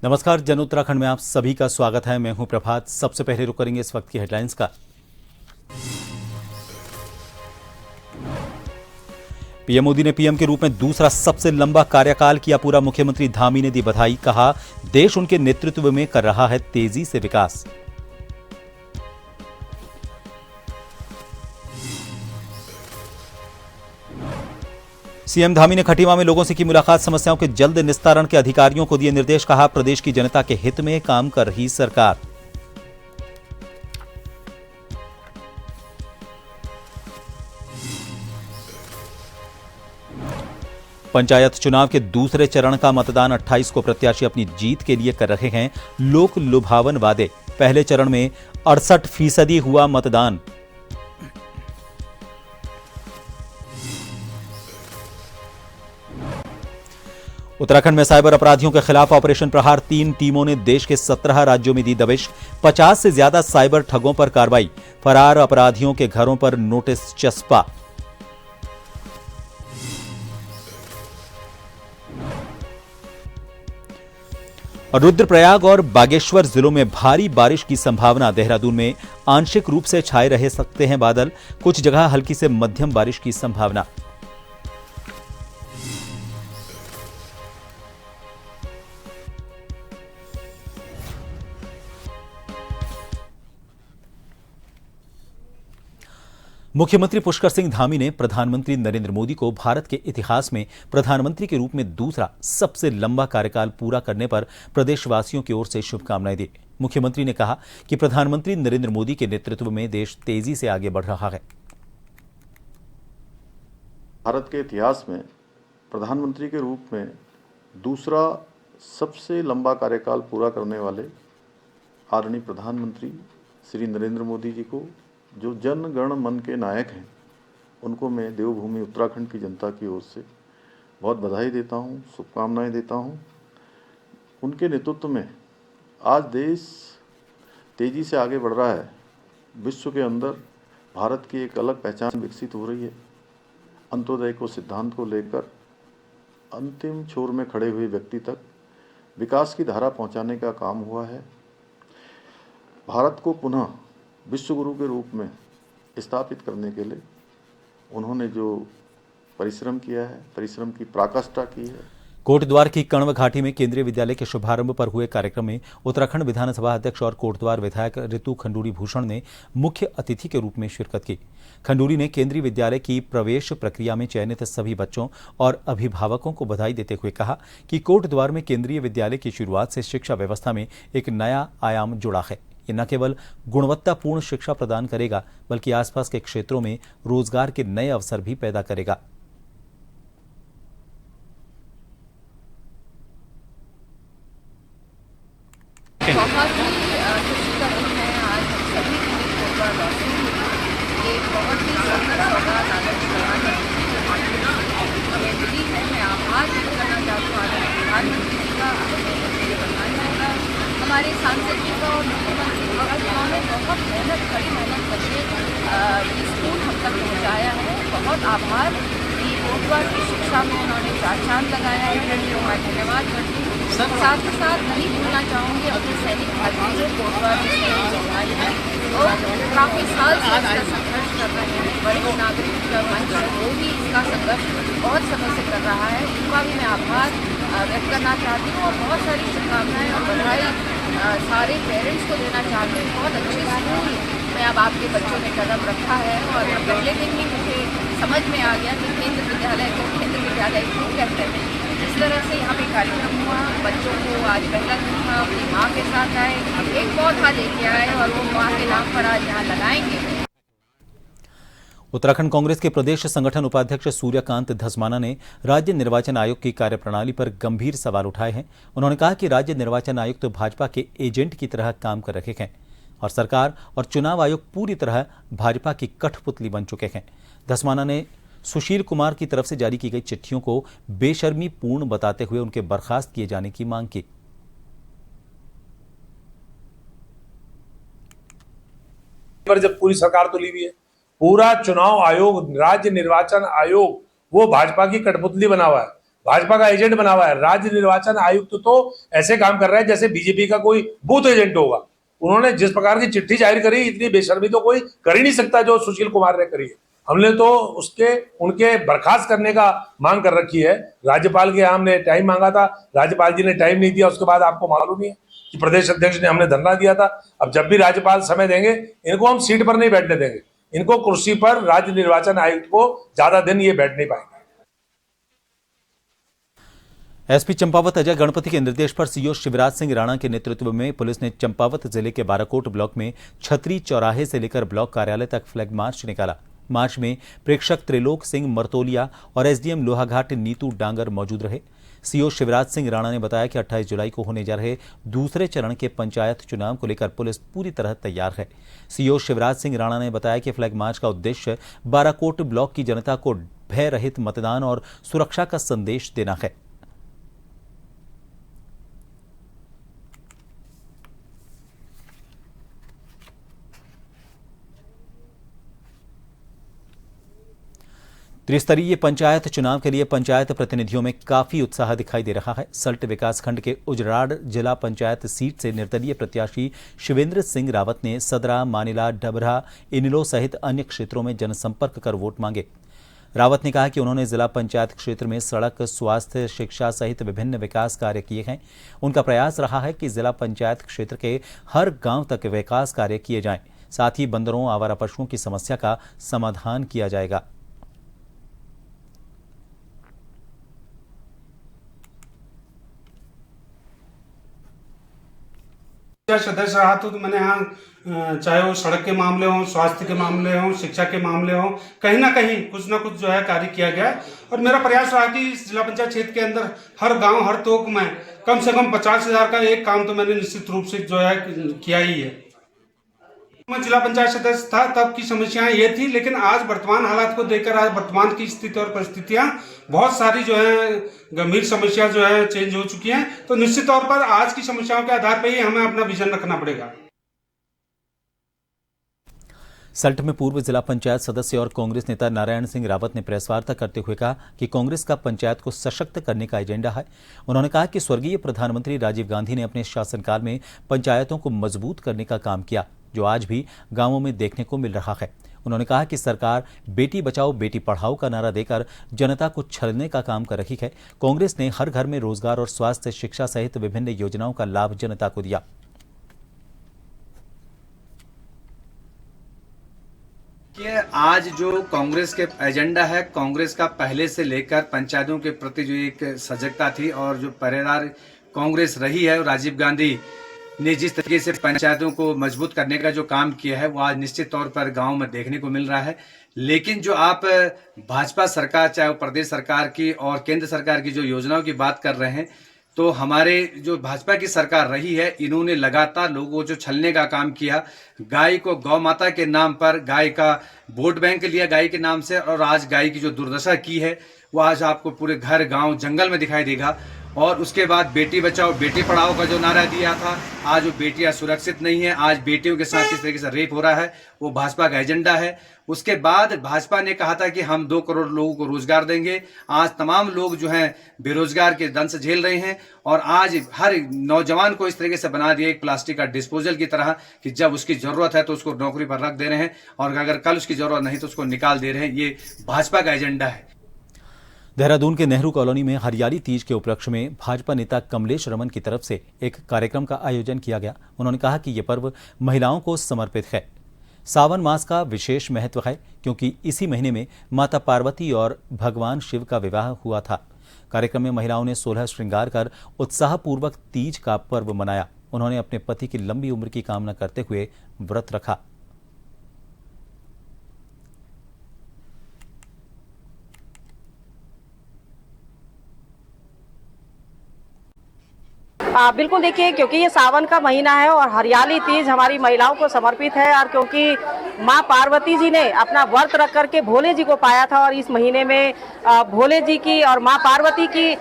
नमस्कार, जन उत्तराखंड में आप सभी का स्वागत है। मैं हूं प्रभात। सबसे पहले रुक करेंगे इस वक्त की हेडलाइंस का। पीएम मोदी ने पीएम के रूप में दूसरा सबसे लंबा कार्यकाल किया पूरा। मुख्यमंत्री धामी ने दी बधाई, कहा देश उनके नेतृत्व में कर रहा है तेजी से विकास। सीएम धामी ने खटीमा में लोगों से की मुलाकात, समस्याओं के जल्द निस्तारण के अधिकारियों को दिए निर्देश, कहा प्रदेश की जनता के हित में काम कर रही सरकार। पंचायत चुनाव के दूसरे चरण का मतदान 28 को। प्रत्याशी अपनी जीत के लिए कर रहे हैं लोक लुभावन वादे। पहले चरण में 68% हुआ मतदान। उत्तराखंड में साइबर अपराधियों के खिलाफ ऑपरेशन प्रहार। 3 टीमों ने देश के 17 राज्यों में दी दबिश। 50 से ज्यादा साइबर ठगों पर कार्रवाई। फरार अपराधियों के घरों पर नोटिस चस्पा। रुद्रप्रयाग और बागेश्वर जिलों में भारी बारिश की संभावना। देहरादून में आंशिक रूप से छाए रह सकते हैं बादल, कुछ जगह हल्की से मध्यम बारिश की संभावना। मुख्यमंत्री पुष्कर सिंह धामी ने प्रधानमंत्री नरेंद्र मोदी को भारत के इतिहास में प्रधानमंत्री के रूप में दूसरा सबसे लंबा कार्यकाल पूरा करने पर प्रदेशवासियों की ओर से शुभकामनाएं दी। मुख्यमंत्री ने कहा कि प्रधानमंत्री नरेंद्र मोदी के नेतृत्व में देश तेजी से आगे बढ़ रहा है। भारत के इतिहास में प्रधानमंत्री के रूप में दूसरा सबसे लंबा कार्यकाल पूरा करने वाले आदरणीय प्रधानमंत्री श्री नरेंद्र मोदी जी को, जो जन गण मन के नायक हैं, उनको मैं देवभूमि उत्तराखंड की जनता की ओर से बहुत बधाई देता हूं, शुभकामनाएं देता हूं। उनके नेतृत्व में आज देश तेज़ी से आगे बढ़ रहा है। विश्व के अंदर भारत की एक अलग पहचान विकसित हो रही है। अंत्योदय को सिद्धांत को लेकर अंतिम छोर में खड़े हुए व्यक्ति तक विकास की धारा पहुंचाने का काम हुआ है। भारत को पुनः विश्व गुरु के रूप में स्थापित करने के लिए उन्होंने जो परिश्रम किया है, परिश्रम की पराकाष्ठा की है। कोटद्वार की कण्व घाटी में केंद्रीय विद्यालय के शुभारंभ पर हुए कार्यक्रम में उत्तराखंड विधानसभा अध्यक्ष और कोटद्वार विधायक ऋतु खंडूरी भूषण ने मुख्य अतिथि के रूप में शिरकत की। खंडूरी ने केंद्रीय विद्यालय की प्रवेश प्रक्रिया में चयनित सभी बच्चों और अभिभावकों को बधाई देते हुए कहा कि कोटद्वार में केंद्रीय विद्यालय की शुरुआत से शिक्षा व्यवस्था में एक नया आयाम जुड़ा है। ये न केवल गुणवत्तापूर्ण शिक्षा प्रदान करेगा, बल्कि आसपास के क्षेत्रों में रोजगार के नए अवसर भी पैदा करेगा। बहुत ही खुशी का दिन है आज हम सभी के लिए कोटद्वार ये बहुत ही सुंदर सौगात आदरणीय प्रधानमंत्री जी हमें मिली है। मैं आभार व्यक्त करना चाहती हूँ आदरणीय प्रधानमंत्री जी का, आदरणीय प्रधानमंत्री का, हमारे सांसद जी का और मुख्यमंत्री जी का, जिन्होंने बहुत मेहनत, कड़ी मेहनत करके ये स्कूल हम तक पहुँचाया है। बहुत आभार। ये कोटद्वार की शिक्षा में उन्होंने चार चांद लगाया है, उनको मैं धन्यवाद करती हूँ। साथ ही साथ नहीं भूलना चाहूँगी अपने सैनिक भाइयों को, कोटद्वार के सैनिक भाई हैं और काफ़ी साल से इसका संघर्ष कर रहे हैं। वरिष्ठ नागरिक मंच वो भी इसका संघर्ष बहुत समय से कर रहा है, उनका भी मैं आभार व्यक्त करना चाहती हूँ और बहुत सारी शुभकामनाएं और बधाई सारे पेरेंट्स को देना चाहती हूँ। बहुत अच्छे स्कूल में अब आपके बच्चों ने कदम रखा है और पहले दिन ही मुझे समझ में आ गया कि केंद्र विद्यालय को केंद्र विद्यालय क्यों कहते हैं। इस तरह से यहाँ पे कार्यक्रम हुआ। बच्चों को आज पहला दिन था, अपनी माँ के साथ आए, एक पौधा लेके आए और वो माँ के नाम पर आज यहाँ लगाएंगे। उत्तराखंड कांग्रेस के प्रदेश संगठन उपाध्यक्ष सूर्यकांत धस्माना ने राज्य निर्वाचन आयोग की कार्यप्रणाली पर गंभीर सवाल उठाए हैं। उन्होंने कहा कि राज्य निर्वाचन आयुक्त तो भाजपा के एजेंट की तरह काम कर रहे हैं और सरकार और चुनाव आयोग पूरी तरह भाजपा की कठपुतली बन चुके हैं। धस्माना ने सुशील कुमार की तरफ से जारी की गई चिट्ठियों को बेशर्मी पूर्ण बताते हुए उनके बर्खास्त किए जाने की मांग की। पर जब पूरी सरकार तो ली हुई है, पूरा चुनाव आयोग, राज्य निर्वाचन आयोग वो भाजपा की कठपुतली बना हुआ है। भाजपा का एजेंट बना हुआ है। राज्य निर्वाचन आयुक्त तो ऐसे काम कर रहा है जैसे बीजेपी का कोई बूथ एजेंट होगा। उन्होंने जिस प्रकार की चिट्ठी जारी करी, इतनी बेशर्मी तो कोई कर ही नहीं सकता जो सुशील कुमार ने करी है। हमने तो उनके बर्खास्त करने का मांग कर रखी है। राज्यपाल के हमने टाइम मांगा था, राज्यपाल जी ने टाइम नहीं दिया। उसके बाद आपको मालूम ही है कि प्रदेश अध्यक्ष ने हमने धरना दिया था। अब जब भी राज्यपाल समय देंगे, इनको हम सीट पर नहीं बैठने देंगे। इनको कुर्सी पर राज्य निर्वाचन आयुक्त को ज्यादा दिन ये बैठ नहीं पाएंगे। एसपी चंपावत अजय गणपति के निर्देश पर सीओ शिवराज सिंह राणा के नेतृत्व में पुलिस ने चंपावत जिले के बाराकोट ब्लॉक में छतरी चौराहे से लेकर ब्लॉक कार्यालय तक फ्लैग मार्च निकाला। मार्च में प्रेक्षक त्रिलोक सिंह मरतोलिया और एसडीएम लोहाघाट नीतू डांगर मौजूद रहे। सीओ शिवराज सिंह राणा ने बताया कि 28 जुलाई को होने जा रहे दूसरे चरण के पंचायत चुनाव को लेकर पुलिस पूरी तरह तैयार है। सीओ शिवराज सिंह राणा ने बताया कि फ्लैग मार्च का उद्देश्य बाराकोट ब्लॉक की जनता को भय रहित मतदान और सुरक्षा का संदेश देना है। त्रिस्तरीय पंचायत चुनाव के लिए पंचायत प्रतिनिधियों में काफी उत्साह दिखाई दे रहा है। सल्ट विकासखंड के उजराड़ जिला पंचायत सीट से निर्दलीय प्रत्याशी शिवेंद्र सिंह रावत ने सदरा, मानिला, डबरा, इनलो सहित अन्य क्षेत्रों में जनसंपर्क कर वोट मांगे। रावत ने कहा कि उन्होंने जिला पंचायत क्षेत्र में सड़क, स्वास्थ्य, शिक्षा सहित विभिन्न विकास कार्य किए हैं। उनका प्रयास रहा है कि जिला पंचायत क्षेत्र के हर गांव तक विकास कार्य किए जाएं। साथ ही बंदरों, आवारा पशुओं की समस्या का समाधान किया जाएगा। सदस्य रहा तो मैंने यहाँ चाहे वो सड़क के मामले हों, स्वास्थ्य के मामले हों, शिक्षा के मामले हों, कहीं ना कहीं कुछ ना कुछ जो है कार्य किया गया। और मेरा प्रयास रहा कि इस जिला पंचायत क्षेत्र के अंदर हर गांव, हर तोक में कम से कम 50,000 का एक काम तो मैंने निश्चित रूप से जो है किया ही है। मैं जिला पंचायत सदस्य था तब की समस्याएं ये थी, लेकिन आज वर्तमान हालात को देखकर, आज वर्तमान की स्थिति और परिस्थितियां बहुत सारी जो है गंभीर समस्या जो है चेंज हो चुकी हैं। तो निश्चित तौर पर आज की समस्याओं के आधार पर ही हमें अपना विजन रखना पड़ेगा। सल्ट में पूर्व जिला पंचायत सदस्य और कांग्रेस नेता नारायण सिंह रावत ने प्रेस वार्ता करते हुए कहा कि कांग्रेस का पंचायत को सशक्त करने का एजेंडा है। उन्होंने कहा कि स्वर्गीय प्रधानमंत्री राजीव गांधी ने अपने शासनकाल में पंचायतों को मजबूत करने का काम किया, जो आज भी गांवों में देखने को मिल रहा है। उन्होंने कहा कि सरकार बेटी बचाओ बेटी पढ़ाओ का नारा देकर जनता को छलने का काम कर रही है। कांग्रेस ने हर घर में रोजगार और स्वास्थ्य, शिक्षा सहित विभिन्न योजनाओं का लाभ जनता को दिया। कि आज जो कांग्रेस के एजेंडा है, कांग्रेस का पहले से लेकर पंचायतों के प्रति जो एक सजगता थी और जो पहरेदार कांग्रेस रही है, राजीव गांधी ने जिस तरीके से पंचायतों को मजबूत करने का जो काम किया है वो आज निश्चित तौर पर गांव में देखने को मिल रहा है। लेकिन जो आप भाजपा सरकार, चाहे वो प्रदेश सरकार की और केंद्र सरकार की जो योजनाओं की बात कर रहे हैं, तो हमारे जो भाजपा की सरकार रही है, इन्होंने लगातार लोगों को जो छलने का काम किया। गाय को गौ माता के नाम पर गाय का वोट बैंक लिया गाय के नाम से, और आज गाय की जो दुर्दशा की है वो आज आपको पूरे घर, गांव, जंगल में दिखाई देगा। और उसके बाद बेटी बचाओ बेटी पढ़ाओ का जो नारा दिया था, आज वो बेटियां सुरक्षित नहीं है। आज बेटियों के साथ किस तरीके से रेप हो रहा है, वो भाजपा का एजेंडा है। उसके बाद भाजपा ने कहा था कि हम 2 करोड़ लोगों को रोजगार देंगे। आज तमाम लोग जो हैं बेरोजगार के दंश झेल रहे हैं, और आज हर नौजवान को इस तरीके से बना दिया एक प्लास्टिक का डिस्पोजल की तरह कि जब उसकी जरूरत है तो उसको नौकरी पर रख दे रहे हैं, और अगर कल उसकी जरूरत नहीं तो उसको निकाल दे रहे हैं। ये भाजपा का एजेंडा है। देहरादून के नेहरू कॉलोनी में हरियाली तीज के उपलक्ष्य में भाजपा नेता कमलेश रमन की तरफ से एक कार्यक्रम का आयोजन किया गया। उन्होंने कहा कि यह पर्व महिलाओं को समर्पित है। सावन मास का विशेष महत्व है क्योंकि इसी महीने में माता पार्वती और भगवान शिव का विवाह हुआ था। कार्यक्रम में महिलाओं ने 16 श्रृंगार कर उत्साहपूर्वक तीज का पर्व मनाया। उन्होंने अपने पति की लंबी उम्र की कामना करते हुए व्रत रखा। बिल्कुल देखिए, क्योंकि ये सावन का महीना है और हरियाली तीज हमारी महिलाओं को समर्पित है, और क्योंकि माँ पार्वती जी ने अपना व्रत रख करके भोले जी को पाया था और इस महीने में भोले जी की और माँ पार्वती की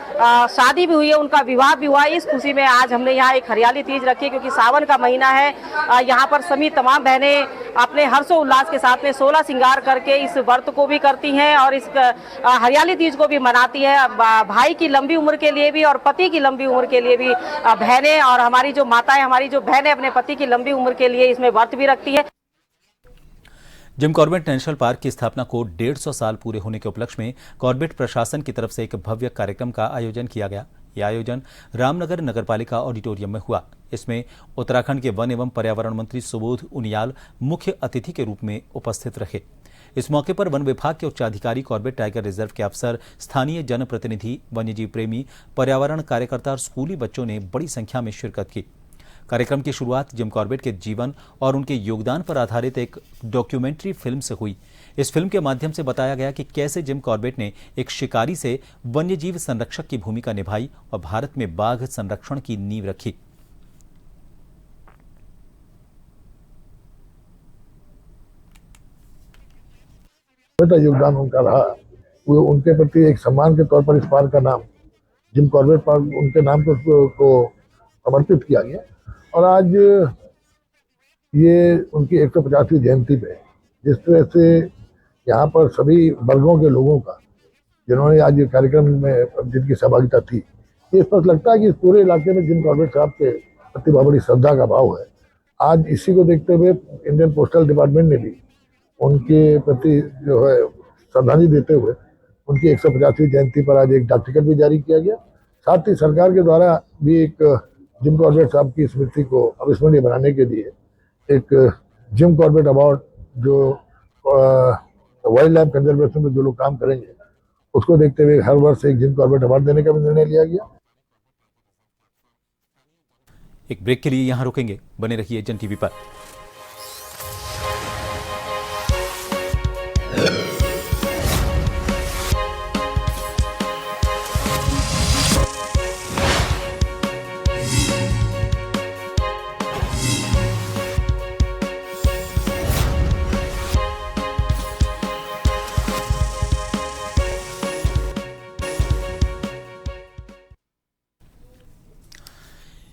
शादी भी हुई है, उनका विवाह भी हुआ। इस खुशी में आज हमने यहाँ एक हरियाली तीज रखी है, क्योंकि सावन का महीना है। यहाँ पर सभी तमाम बहनें अपने हर्षोल्लास के साथ में 16 श्रृंगार करके इस व्रत को भी करती हैं और इस हरियाली तीज को भी मनाती है। भाई की लंबी उम्र के लिए भी और पति की लंबी उम्र के लिए भी बहनें और हमारी जो माताएं, हमारी जो बहनें अपने पति की लंबी उम्र के लिए इसमें व्रत भी रखती है। जिम कॉर्बेट नेशनल पार्क की स्थापना को 150 साल पूरे होने के उपलक्ष्य में कॉर्बेट प्रशासन की तरफ से एक भव्य कार्यक्रम का आयोजन किया गया। यह आयोजन रामनगर नगरपालिका ऑडिटोरियम में हुआ। इसमें उत्तराखंड के वन एवं पर्यावरण मंत्री सुबोध उनियाल मुख्य अतिथि के रूप में उपस्थित रहे। इस मौके पर वन विभाग के उच्चाधिकारी, कॉर्बेट टाइगर रिजर्व के अफसर, स्थानीय जनप्रतिनिधि, वन्यजीव प्रेमी, पर्यावरण कार्यकर्ता और स्कूली बच्चों ने बड़ी संख्या में शिरकत की। कार्यक्रम की शुरुआत जिम कॉर्बेट के जीवन और उनके योगदान पर आधारित एक डॉक्यूमेंट्री फिल्म से हुई। इस फिल्म के माध्यम से बताया गया कि कैसे जिम कॉर्बेट ने एक शिकारी से वन्यजीव संरक्षक की भूमिका निभाई और भारत में बाघ संरक्षण की नींव रखी। योगदान उनका रहा, वो उनके प्रति एक सम्मान के तौर पर इस पार्क का नाम जिम कॉर्बेट पार्क उनके नाम को समर्पित किया गया। और आज ये उनकी 150वीं जयंती पे जिस तरह से यहाँ पर सभी वर्गों के लोगों का जिन्होंने आज ये कार्यक्रम में जिनकी सहभागिता थी, ये स्पष्ट लगता है कि इस पूरे इलाके में जिम कॉर्बेट साहब के प्रति बहुत बड़ी श्रद्धा का भाव है। आज इसी को देखते हुए इंडियन पोस्टल डिपार्टमेंट ने भी उनके प्रति जो है श्रद्धांजलि देते हुए उनकी 150वीं जयंती पर आज एक डाक टिकट भी जारी किया गया। साथ ही सरकार के द्वारा भी एक जिम कॉर्बेट साहब की स्मृति को अविस्मरणीय बनाने के लिए एक जिम कॉर्बेट अवार्ड जो वाइल्ड लाइफ कंजर्वेशन में जो लोग काम करेंगे उसको देखते हुए हर वर्ष एक जिम कॉर्बेट अवार्ड देने का भी निर्णय लिया गया। एक ब्रेक के लिए यहां रुकेंगे, बने रहिए जन टीवी पर।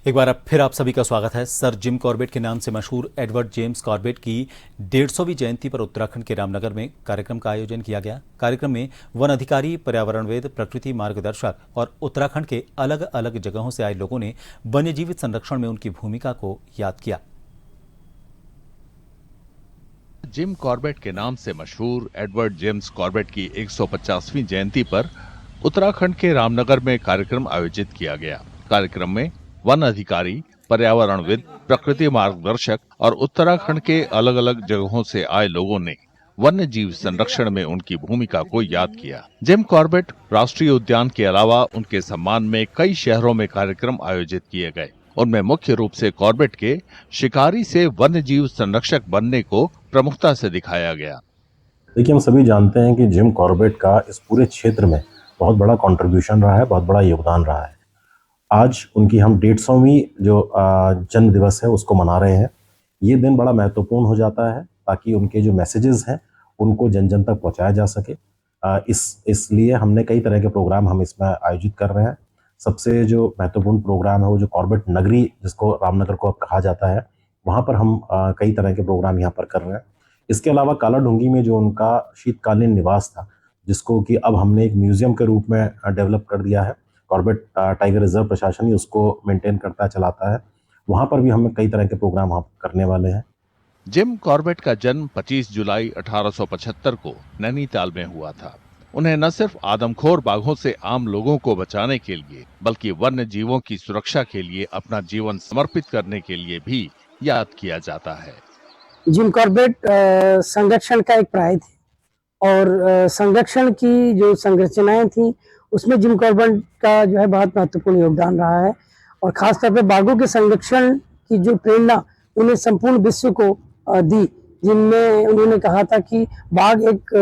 एक बार फिर आप सभी का स्वागत है। सर जिम कॉर्बेट के नाम से मशहूर एडवर्ड जेम्स कॉर्बेट की 150वीं जयंती पर उत्तराखंड के रामनगर में कार्यक्रम का आयोजन किया गया। कार्यक्रम में वन अधिकारी, पर्यावरणवेद, प्रकृति मार्गदर्शक और उत्तराखंड के अलग अलग जगहों से आए लोगों ने वन्यजीव संरक्षण में उनकी भूमिका को याद किया। जिम कॉर्बेट के नाम से मशहूर एडवर्ड जेम्स कॉर्बेट की 150वीं जयंती पर उत्तराखंड के रामनगर में कार्यक्रम आयोजित किया गया। कार्यक्रम में वन अधिकारी, पर्यावरणविद, प्रकृति मार्गदर्शक और उत्तराखंड के अलग अलग जगहों से आए लोगों ने वन्य जीव संरक्षण में उनकी भूमिका को याद किया। जिम कॉर्बेट राष्ट्रीय उद्यान के अलावा उनके सम्मान में कई शहरों में कार्यक्रम आयोजित किए गए। उनमें मुख्य रूप से कॉर्बेट के शिकारी से वन्य जीव संरक्षक बनने को प्रमुखता से दिखाया गया। देखिए, हम सभी जानते हैं कि जिम कॉर्बेट का इस पूरे क्षेत्र में बहुत बड़ा कंट्रीब्यूशन रहा है, बहुत बड़ा योगदान रहा है। आज उनकी हम 150वीं जो जन्म दिवस है उसको मना रहे हैं। ये दिन बड़ा महत्वपूर्ण हो जाता है ताकि उनके जो मैसेजेस हैं उनको जन जन तक पहुंचाया जा सके। इसलिए हमने कई तरह के प्रोग्राम हम इसमें आयोजित कर रहे हैं। सबसे जो महत्वपूर्ण प्रोग्राम है वो जो कॉर्बेट नगरी, जिसको रामनगर को अब कहा जाता है, वहाँ पर हम कई तरह के प्रोग्राम यहाँ पर कर रहे हैं। इसके अलावा कालाढूंगी में जो उनका शीतकालीन निवास था, जिसको कि अब हमने एक म्यूजियम के रूप में डेवलप कर दिया है, कॉर्बेट टाइगर रिजर्व प्रशासन ही उसको मेंटेन करता चलाता है, वहां पर भी हम कई तरह के प्रोग्राम हम करने वाले हैं। जिम कॉर्बेट का जन्म 25 जुलाई 1875 को नैनीताल में हुआ था। उन्हें न सिर्फ आदमखोर बाघों से आम लोगों को बचाने के लिए बल्कि वन्य जीवों की सुरक्षा के लिए अपना जीवन समर्पित करने के लिए भी याद किया जाता है। जिम कॉर्बेट संरक्षण का एक प्राय थे और संरक्षण की जो संरचनाएं थी उसमें जिम कॉर्बेट का जो है बहुत महत्वपूर्ण योगदान रहा है। और खासतौर पर बाघों के संरक्षण की जो प्रेरणा उन्हें संपूर्ण विश्व को दी, जिनमें उन्होंने कहा था कि बाघ एक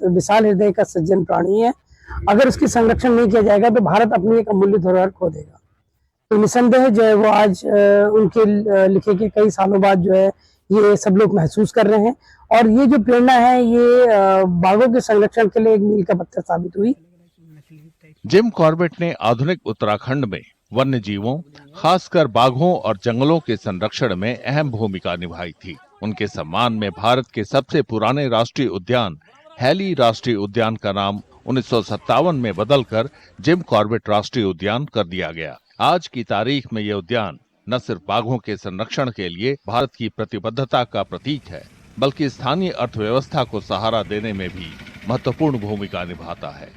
विशाल हृदय का सज्जन प्राणी है, अगर उसकी संरक्षण नहीं किया जाएगा तो भारत अपनी एक अमूल्य धरोहर खो देगा। तो निसंदेह जो है वो आज उनके लिखे के कई सालों बाद जो है ये सब लोग महसूस कर रहे हैं। और ये जो प्रेरणा है ये बाघों के संरक्षण के लिए एक मील का पत्थर साबित हुई। जिम कॉर्बेट ने आधुनिक उत्तराखंड में वन्य जीवों, खासकर बाघों और जंगलों के संरक्षण में अहम भूमिका निभाई थी। उनके सम्मान में भारत के सबसे पुराने राष्ट्रीय उद्यान हैली राष्ट्रीय उद्यान का नाम 1957 में बदलकर जिम कॉर्बेट राष्ट्रीय उद्यान कर दिया गया। आज की तारीख में यह उद्यान न सिर्फ बाघों के संरक्षण के लिए भारत की प्रतिबद्धता का प्रतीक है, बल्कि स्थानीय अर्थव्यवस्था को सहारा देने में भी महत्वपूर्ण भूमिका निभाता है।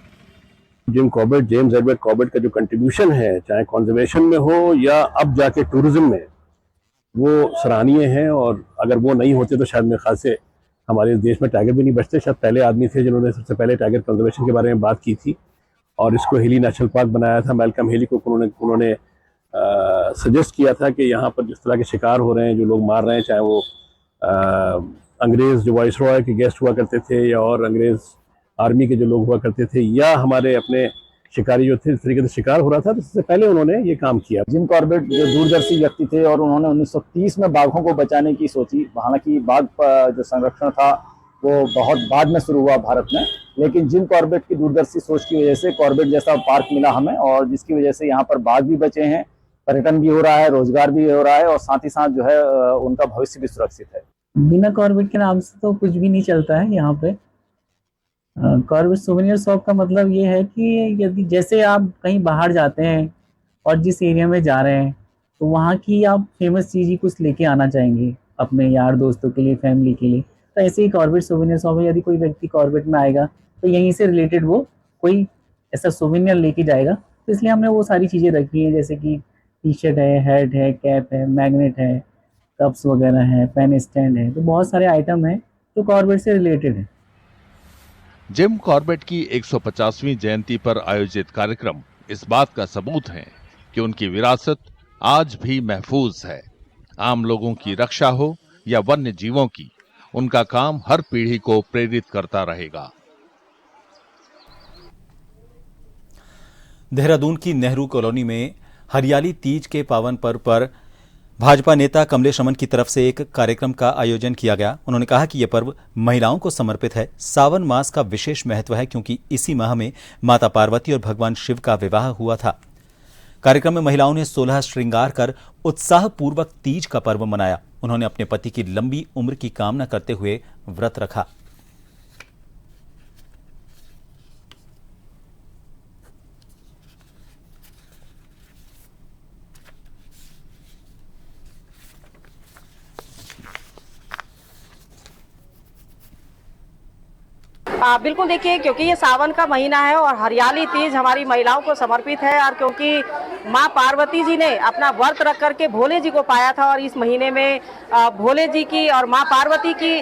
Jim Corbett, James Edward Corbett का जो कंट्रीब्यूशन है, चाहे कंजर्वेशन में हो या अब जाके टूरिज्म में, वो सराहनीय है। और अगर वो नहीं होते तो शायद मेरे ख्याल से हमारे देश में टाइगर भी नहीं बचते। शायद पहले आदमी थे जिन्होंने सबसे पहले टाइगर कंजर्वेशन के बारे में बात की थी और इसको हेली नेशनल पार्क बनाया था। मैल्कम हेली को उन्होंने सजेस्ट किया था कि यहाँ पर जिस तरह के शिकार हो रहे हैं, जो लोग मार रहे हैं, चाहे वो अंग्रेज़ जो वाइसरॉय के गेस्ट हुआ करते थे या और अंग्रेज़ आर्मी के जो लोग हुआ करते थे या हमारे अपने शिकारी जो थे, इस तरीके से शिकार हो रहा था, तो इससे पहले उन्होंने ये काम किया। जिम कॉर्बेट जो दूरदर्शी व्यक्ति थे और उन्होंने 1930 में बाघों को बचाने की सोची। हालांकि बाघ जो संरक्षण था वो बहुत बाद में शुरू हुआ भारत में, लेकिन जिम कॉर्बेट की दूरदर्शी सोच की वजह से कॉर्बेट जैसा पार्क मिला हमें, और जिसकी वजह से यहाँ पर बाघ भी बचे हैं, पर्यटन भी हो रहा है, रोजगार भी हो रहा है और साथ ही साथ जो है उनका भविष्य भी सुरक्षित है। बिना कॉर्बेट के नाम से तो कुछ भी नहीं चलता है यहाँ पे। कॉर्बेट सोवेनियर शॉप का मतलब ये है कि यदि जैसे आप कहीं बाहर जाते हैं और जिस एरिया में जा रहे हैं तो वहाँ की आप फेमस चीज़ ही कुछ लेके आना चाहेंगे अपने यार दोस्तों के लिए, फैमिली के लिए। तो ऐसे ही कॉर्बेट सोवेनियर शॉप है, यदि कोई व्यक्ति कॉर्बेट में आएगा तो यहीं से रिलेटेड वो कोई ऐसा सोवेनियर लेके जाएगा। तो इसलिए हमने वो सारी चीज़ें रखी हैं, जैसे कि टी शर्ट है, हैट है, कैप है, मैग्नेट है, कप्स वगैरह है, पेन स्टैंड है। तो बहुत सारे आइटम हैं जो कॉर्बेट से रिलेटेड है। जिम कॉर्बेट की 150वीं जयंती पर आयोजित कार्यक्रम इस बात का सबूत है कि उनकी विरासत आज भी महफूज है। आम लोगों की रक्षा हो या वन्य जीवों की, उनका काम हर पीढ़ी को प्रेरित करता रहेगा। देहरादून की नेहरू कॉलोनी में हरियाली तीज के पावन पर्व पर भाजपा नेता कमलेश अमन की तरफ से एक कार्यक्रम का आयोजन किया गया। उन्होंने कहा कि यह पर्व महिलाओं को समर्पित है। सावन मास का विशेष महत्व है क्योंकि इसी माह में माता पार्वती और भगवान शिव का विवाह हुआ था। कार्यक्रम में महिलाओं ने 16 श्रृंगार कर उत्साहपूर्वक तीज का पर्व मनाया। उन्होंने अपने पति की लंबी उम्र की कामना करते हुए व्रत रखा। बिल्कुल देखिए, क्योंकि ये सावन का महीना है और हरियाली तीज हमारी महिलाओं को समर्पित है, और क्योंकि माँ पार्वती जी ने अपना व्रत रख करके भोले जी को पाया था और इस महीने में भोले जी की और माँ पार्वती की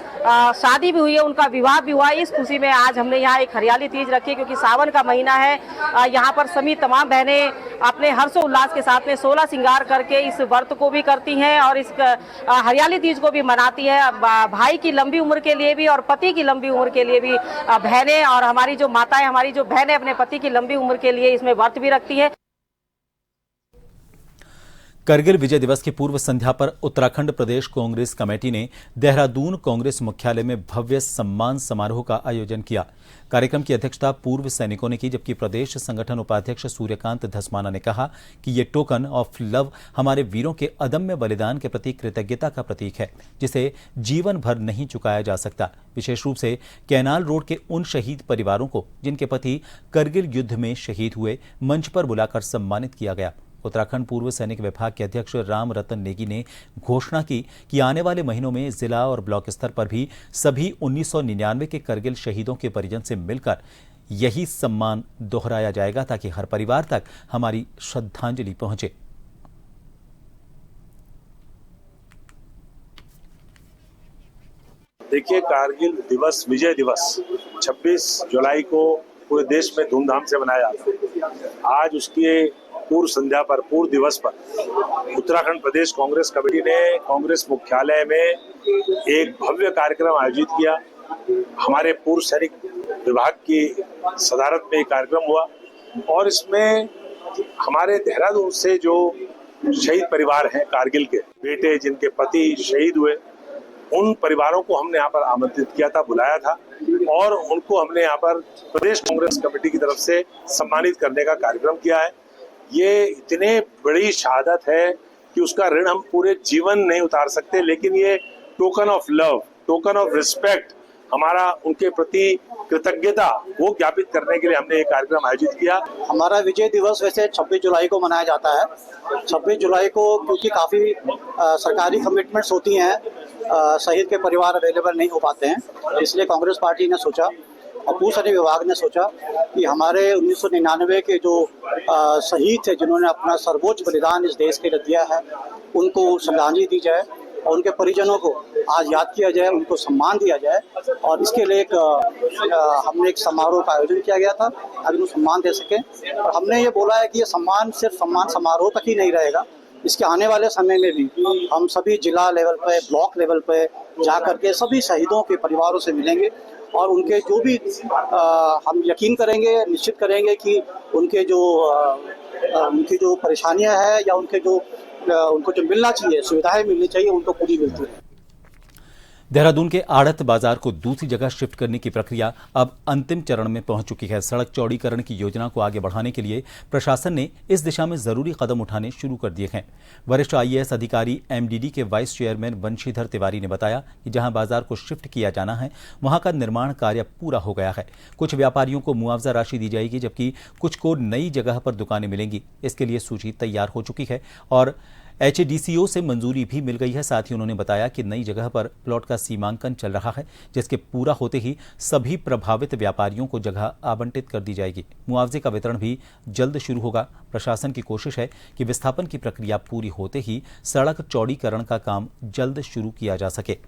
शादी भी हुई है, उनका विवाह भी हुआ। इस खुशी में आज हमने यहाँ एक हरियाली तीज रखी, क्योंकि सावन का महीना है। यहाँ पर सभी तमाम बहनें अपने हर्षोल्लास के साथ में 16 श्रृंगार करके इस व्रत को भी करती हैं और इस हरियाली तीज को भी मनाती है। भाई की लंबी उम्र के लिए भी और पति की लंबी उम्र के लिए भी बहनें और हमारी जो माताएं, हमारी जो बहनें अपने पति की लंबी उम्र के लिए इसमें व्रत भी रखती है। करगिल विजय दिवस की पूर्व संध्या पर उत्तराखंड प्रदेश कांग्रेस कमेटी ने देहरादून कांग्रेस मुख्यालय में भव्य सम्मान समारोह का आयोजन किया। कार्यक्रम की अध्यक्षता पूर्व सैनिकों ने की, जबकि प्रदेश संगठन उपाध्यक्ष सूर्यकांत धस्माना ने कहा कि ये टोकन ऑफ लव हमारे वीरों के अदम्य बलिदान के प्रति कृतज्ञता का प्रतीक है, जिसे जीवन भर नहीं चुकाया जा सकता। विशेष रूप से कैनाल रोड के उन शहीद परिवारों को जिनके पति करगिल युद्ध में शहीद हुए, मंच पर बुलाकर सम्मानित किया गया। उत्तराखंड पूर्व सैनिक विभाग के अध्यक्ष राम रतन नेगी ने घोषणा की कि आने वाले महीनों में जिला और ब्लॉक स्तर पर भी सभी 1999 के करगिल शहीदों के परिजन से मिलकर यही सम्मान दोहराया जाएगा, ताकि हर परिवार तक हमारी श्रद्धांजलि पहुंचे। देखिए, कारगिल दिवस, विजय दिवस 26 जुलाई को पूरे देश में धूमधाम से मनाया जाता है। आज उसके पूर्व संध्या पर, पूर्व दिवस पर उत्तराखंड प्रदेश कांग्रेस कमेटी ने कांग्रेस मुख्यालय में एक भव्य कार्यक्रम आयोजित किया। हमारे पूर्व सैनिक विभाग की सदारत में एक कार्यक्रम हुआ और इसमें हमारे देहरादून से जो शहीद परिवार हैं, कारगिल के बेटे जिनके पति शहीद हुए, उन परिवारों को हमने यहाँ पर आमंत्रित किया था, बुलाया था और उनको हमने यहाँ पर प्रदेश कांग्रेस कमेटी की तरफ से सम्मानित करने का कार्यक्रम किया है। ये इतने बड़ी शहादत है कि उसका ऋण हम पूरे जीवन नहीं उतार सकते, लेकिन ये token of love, token of respect, हमारा उनके प्रति कृतज्ञता वो ज्ञापित करने के लिए हमने ये कार्यक्रम आयोजित किया। हमारा विजय दिवस वैसे 26 जुलाई को मनाया जाता है। 26 जुलाई को क्योंकि काफ़ी सरकारी कमिटमेंट्स होती हैं, शहीद के परिवार अवेलेबल नहीं हो पाते हैं, इसलिए कांग्रेस पार्टी ने सोचा और भूसैनिक विभाग ने सोचा कि हमारे 1999 के जो शहीद थे जिन्होंने अपना सर्वोच्च बलिदान इस देश के लिए दिया है, उनको श्रद्धांजलि दी जाए और उनके परिजनों को आज याद किया जाए, उनको सम्मान दिया जाए। और इसके लिए हमने एक समारोह का आयोजन किया गया था ताकि उनको सम्मान दे सकें। और हमने ये बोला है कि ये सम्मान सिर्फ सम्मान समारोह तक ही नहीं रहेगा, इसके आने वाले समय में भी हम सभी जिला लेवल पे, ब्लॉक लेवल पे जा करके सभी शहीदों के परिवारों से मिलेंगे और उनके जो भी हम यकीन करेंगे, निश्चित करेंगे कि उनकी जो परेशानियां हैं या उनको जो मिलना चाहिए, सुविधाएं मिलनी चाहिए, उनको पूरी मिलती है। देहरादून के आड़त बाजार को दूसरी जगह शिफ्ट करने की प्रक्रिया अब अंतिम चरण में पहुंच चुकी है। सड़क चौड़ीकरण की योजना को आगे बढ़ाने के लिए प्रशासन ने इस दिशा में जरूरी कदम उठाने शुरू कर दिए हैं। वरिष्ठ आईएएस अधिकारी एमडीडी के वाइस चेयरमैन वंशीधर तिवारी ने बताया कि जहां बाजार को शिफ्ट किया जाना है वहां का निर्माण कार्य पूरा हो गया है। कुछ व्यापारियों को मुआवजा राशि दी जाएगी, जबकि कुछ को नई जगह पर दुकानें मिलेंगी। इसके लिए सूची तैयार हो चुकी है और एचडीसीओ से मंजूरी भी मिल गई है। साथ ही उन्होंने बताया कि नई जगह पर प्लॉट का सीमांकन चल रहा है, जिसके पूरा होते ही सभी प्रभावित व्यापारियों को जगह आवंटित कर दी जाएगी। मुआवजे का वितरण भी जल्द शुरू होगा। प्रशासन की कोशिश है कि विस्थापन की प्रक्रिया पूरी होते ही सड़क चौड़ीकरण का काम जल्द शुरू किया जा सके।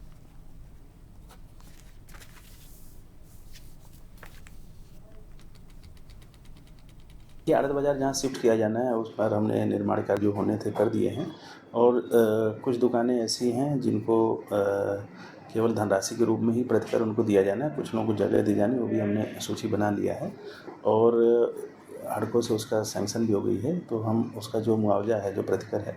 कि आड़त बाज़ार जहाँ शिफ्ट किया जाना है उस पर हमने निर्माण कार्य जो होने थे कर दिए हैं और कुछ दुकानें ऐसी हैं जिनको केवल धनराशि के रूप में ही प्रतिकर उनको दिया जाना है। कुछ लोगों को जगह दी जानी, वो भी हमने सूची बना लिया है और हड़कों से उसका सैंक्शन भी हो गई है। तो हम उसका जो मुआवजा है, जो प्रतिकर है,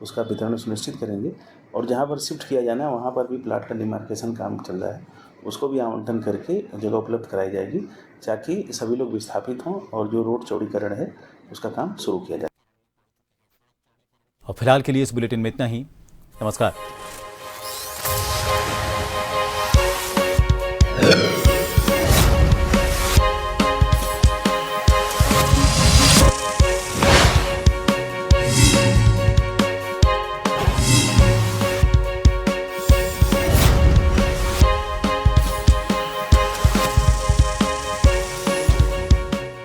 उसका वितरण सुनिश्चित करेंगे और जहाँ पर शिफ्ट किया जाना है वहाँ पर भी प्लाट का डिमार्केशन काम चल रहा है, उसको भी आवंटन करके जगह उपलब्ध कराई जाएगी ताकि सभी लोग विस्थापित हों और जो रोड चौड़ीकरण है उसका काम शुरू किया जाए। और फिलहाल के लिए इस बुलेटिन में इतना ही। नमस्कार।